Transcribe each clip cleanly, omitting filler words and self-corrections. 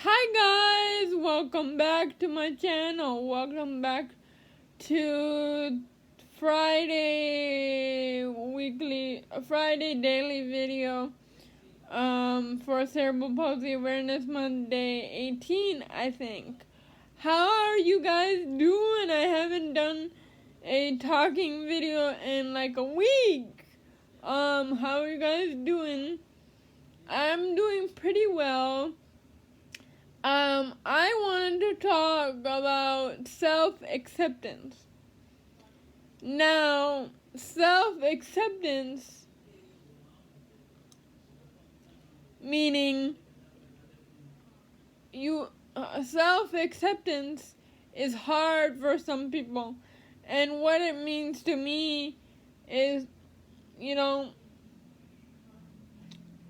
Hi guys, welcome back to my channel. Welcome back to Friday daily video for Cerebral Palsy Awareness Month Day 18, I think. How are you guys doing? I haven't done a talking video in like a week. How are you guys doing? I'm doing pretty well. I wanted to talk about self-acceptance. Now, self-acceptance, meaning self-acceptance is hard for some people. And what it means to me is,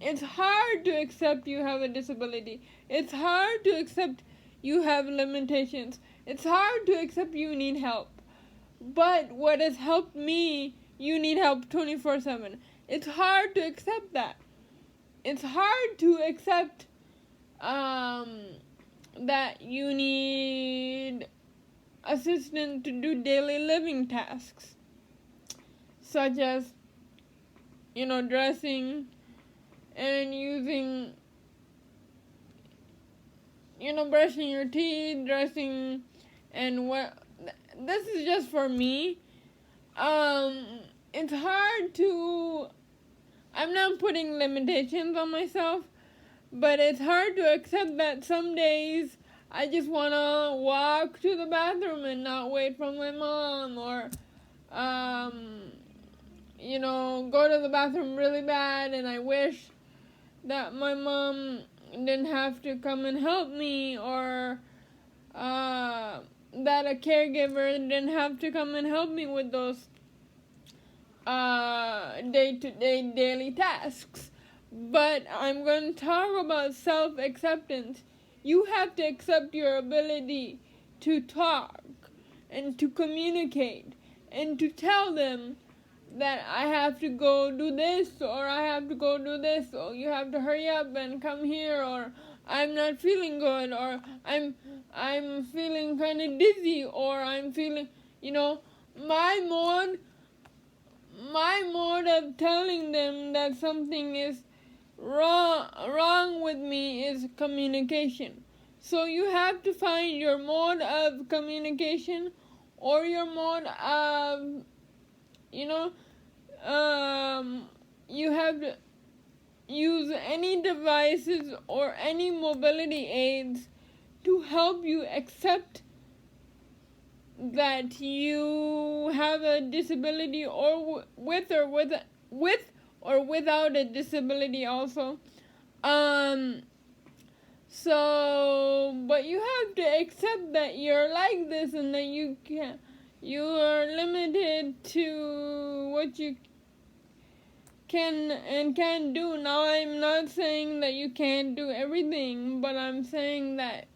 it's hard to accept you have a disability. It's hard to accept you have limitations. It's hard to accept you need help. But what has helped me, you need help 24/7. It's hard to accept that. It's hard to accept that you need assistance to do daily living tasks, such as, dressing and using, brushing your teeth, dressing, and what. This is just for me. It's hard to. I'm not putting limitations on myself, but it's hard to accept that some days I just want to walk to the bathroom and not wait for my mom, or, go to the bathroom really bad, and I wish that my mom didn't have to come and help me, or that a caregiver didn't have to come and help me with those day-to-day daily tasks. But I'm going to talk about self-acceptance. You have to accept your ability to talk and to communicate and to tell them that I have to go do this, or I have to go do this, or you have to hurry up and come here, or I'm not feeling good, or I'm feeling kind of dizzy, or I'm feeling, my mode of telling them that something is wrong with me is communication. So you have to find your mode of communication, or your mode of, you have to use any devices or any mobility aids to help you accept that you have a disability, or with or without a disability also. But you have to accept that you're like this, and that you are limited to what you can and can't do. Now, I'm not saying that you can't do everything, but I'm saying that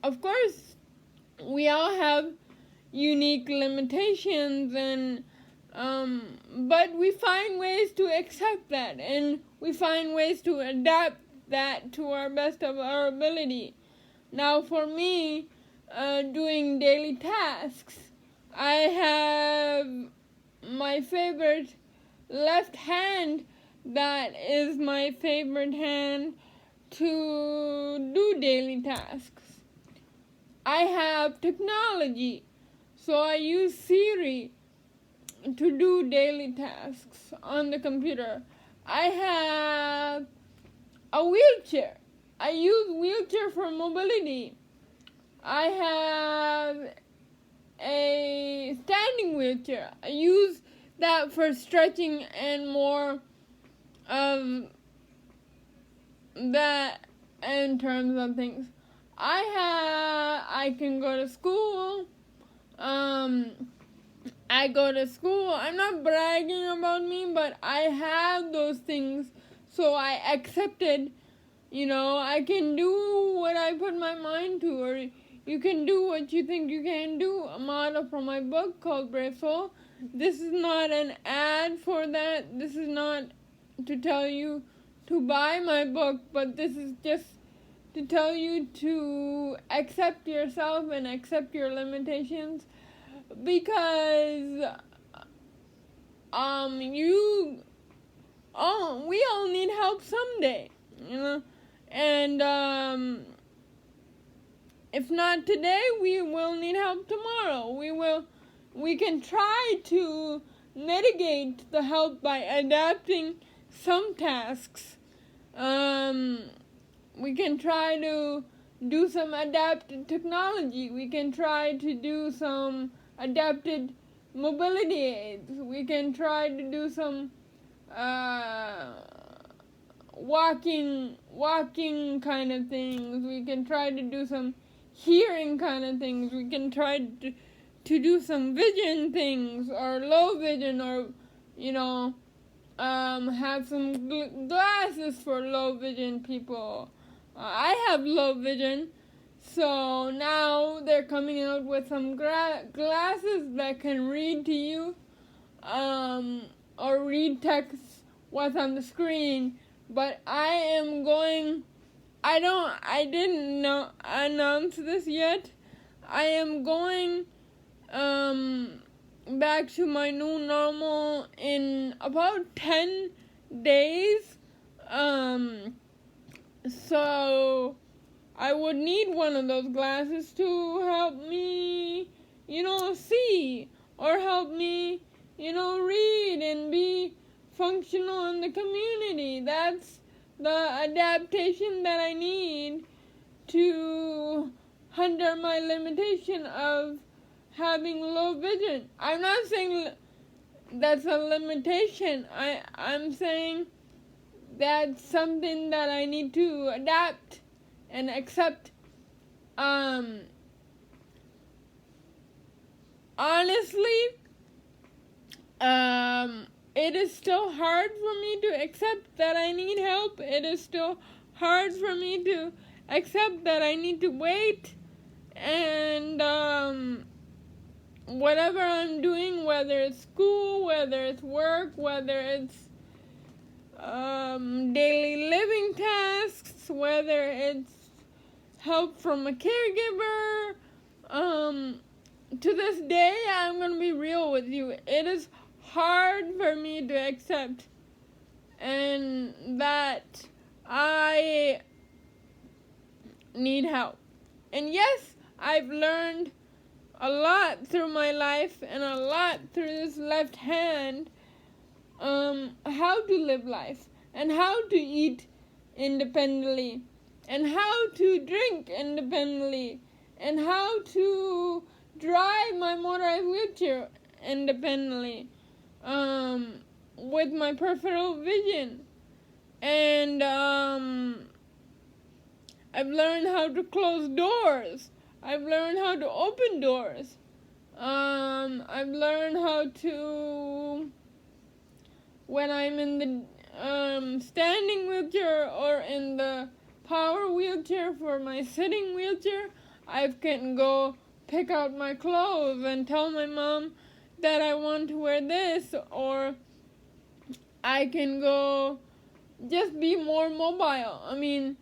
of course, we all have unique limitations, and but we find ways to accept that, and we find ways to adapt that to our best of our ability. Now, for me, doing daily tasks, I have my favorite left hand that is my favorite hand to do daily tasks. I have technology, so I use Siri to do daily tasks on the computer. I have a wheelchair. I use wheelchair for mobility. I have a standing wheelchair. I use that for stretching and more of that in terms of things. I can go to school. I go to school. I'm not bragging about me, but I have those things, so I accepted, I can do what I put my mind to, or you can do what you think you can do. A motto from my book called Brave Soul. This is not an ad for that. This is not to tell you to buy my book, but this is just to tell you to accept yourself and accept your limitations, because we all need help someday, and if not today, we will need help tomorrow. We can try to mitigate the help by adapting some tasks. We can try to do some adapted technology. We can try to do some adapted mobility aids. We can try to do some walking kind of things. We can try to do some hearing kind of things. We can try to do some vision things, or low vision, or have some glasses for low vision people. I have low vision, so now they're coming out with some glasses that can read to you, or read text what's on the screen. But I didn't announce this yet. I am going back to my new normal in about 10 days. So I would need one of those glasses to help me, see, or help me, read and be functional in the community. That's the adaptation that I need to under my limitation of having low vision. I'm not saying that's a limitation. I'm saying that's something that I need to adapt and accept. Honestly, it is still hard for me to accept that I need help. It is still hard for me to accept that I need to wait, and whatever I'm doing, whether it's school, whether it's work, whether it's daily living tasks, whether it's help from a caregiver, to this day, I'm going to be real with you. It is hard for me to accept, and that I need help. And yes, I've learned a lot through my life, and a lot through this left hand, how to live life, and how to eat independently, and how to drink independently, and how to drive my motorized wheelchair independently, with my peripheral vision. And I've learned how to close doors. I've learned how to open doors. I've learned how to, when I'm in the standing wheelchair or in the power wheelchair for my sitting wheelchair, I can go pick out my clothes and tell my mom that I want to wear this, or I can go just be more mobile. I mean,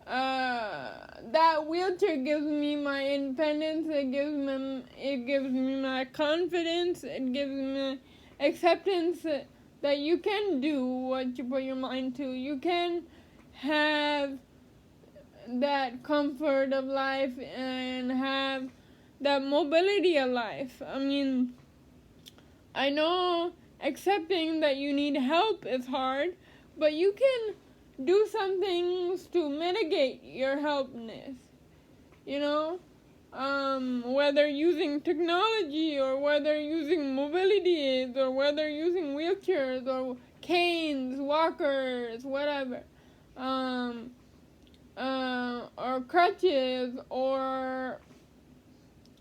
that wheelchair gives me my independence. It gives me my confidence. It gives me acceptance that you can do what you put your mind to. You can have that comfort of life and have that mobility of life. I mean, I know accepting that you need help is hard, but you can do some things to mitigate your helplessness, whether using technology, or whether using mobility aids, or whether using wheelchairs, or canes, walkers, whatever, or crutches, or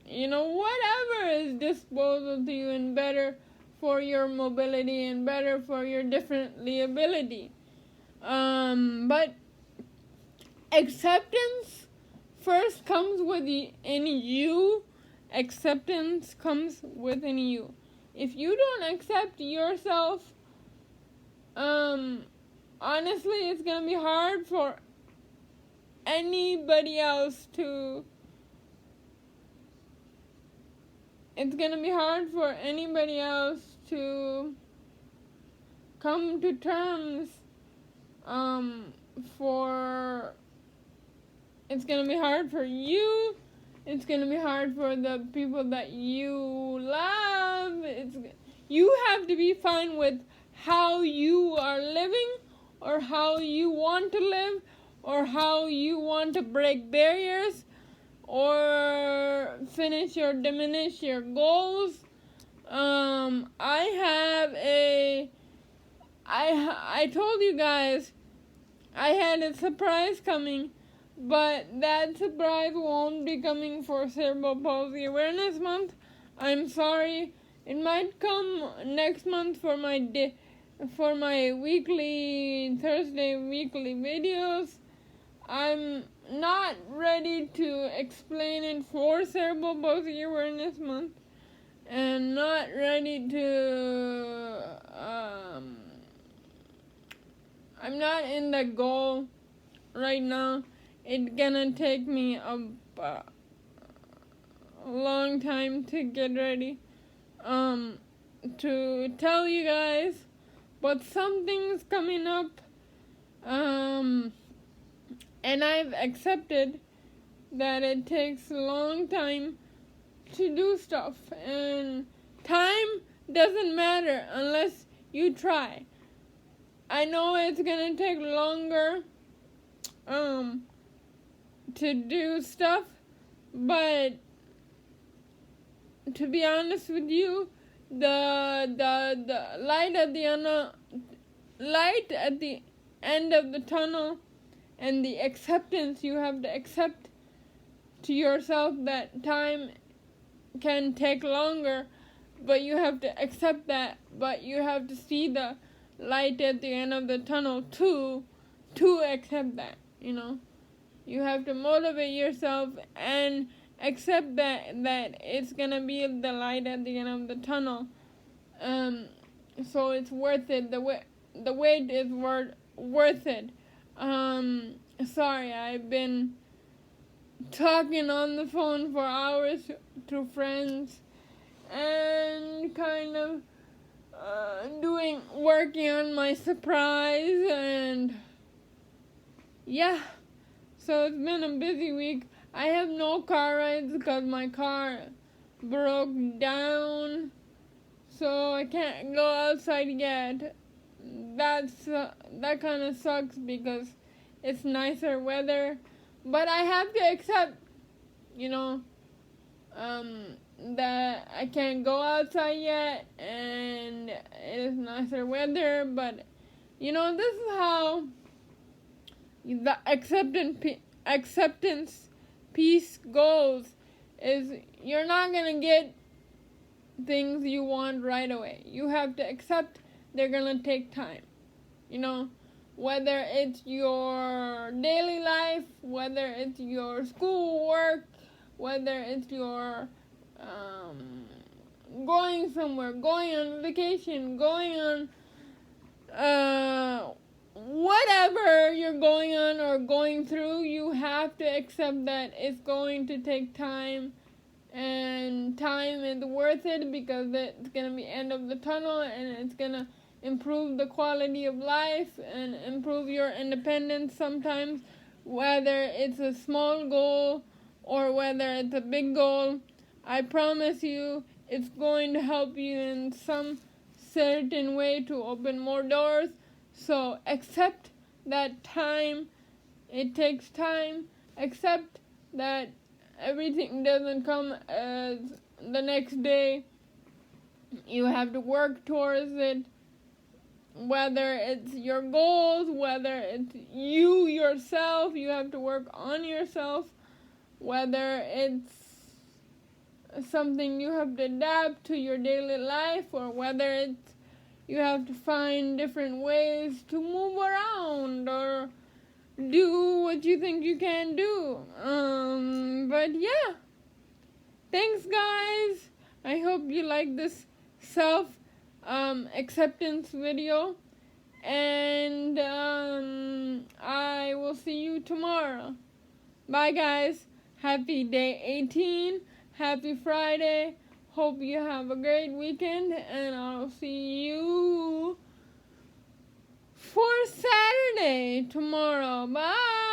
whatever is disposable to you and better for your mobility and better for your differently ability. But acceptance first comes within you. Acceptance comes within you. If you don't accept yourself, honestly, it's gonna be hard for anybody else to come to terms for it's gonna be hard for you. It's gonna be hard for the people that you love. You have to be fine with how you are living, or how you want to live, or how you want to break barriers, or diminish your goals. I told you guys I had a surprise coming, but that surprise won't be coming for Cerebral Palsy Awareness Month. I'm sorry. It might come next month for my Thursday weekly videos. I'm not ready to explain it for Cerebral Palsy Awareness Month, and not ready to I'm not in the goal right now. It's gonna take me a long time to get ready to tell you guys, but something's coming up, and I've accepted that it takes a long time to do stuff, and time doesn't matter unless you try. I know it's gonna take longer to do stuff, but to be honest with you, the light at the end of the tunnel, and the acceptance, you have to accept to yourself that time can take longer, but you have to accept that, but you have to see the light at the end of the tunnel to accept that, You have to motivate yourself and accept that it's gonna be the light at the end of the tunnel. So it's worth it. The wait is worth it. Sorry, I've been talking on the phone for hours to friends, and kind of working on my surprise, and yeah, so it's been a busy week. I have no car rides because my car broke down, so I can't go outside yet. That kind of sucks because it's nicer weather, but I have to accept, that I can't go outside yet, and it is nicer weather, but this is how the acceptance piece goes, is you're not gonna get things you want right away. You have to accept they're gonna take time, whether it's your daily life, whether it's your school work, whether it's your going somewhere, going on vacation, going on whatever you're going on or going through, you have to accept that it's going to take time, and time is worth it because it's going to be end of the tunnel, and it's going to improve the quality of life and improve your independence sometimes, whether it's a small goal or whether it's a big goal. I promise you it's going to help you in some certain way to open more doors. So accept that time, it takes time. Accept that everything doesn't come as the next day. You have to work towards it, whether it's your goals, whether it's you yourself, you have to work on yourself, whether it's something you have to adapt to your daily life, or whether it's you have to find different ways to move around or do what you think you can do. But yeah, thanks guys. I hope you like this self acceptance video, And I will see you tomorrow. Bye, guys. Happy day 18. Happy Friday. Hope you have a great weekend. And I'll see you for Saturday tomorrow. Bye.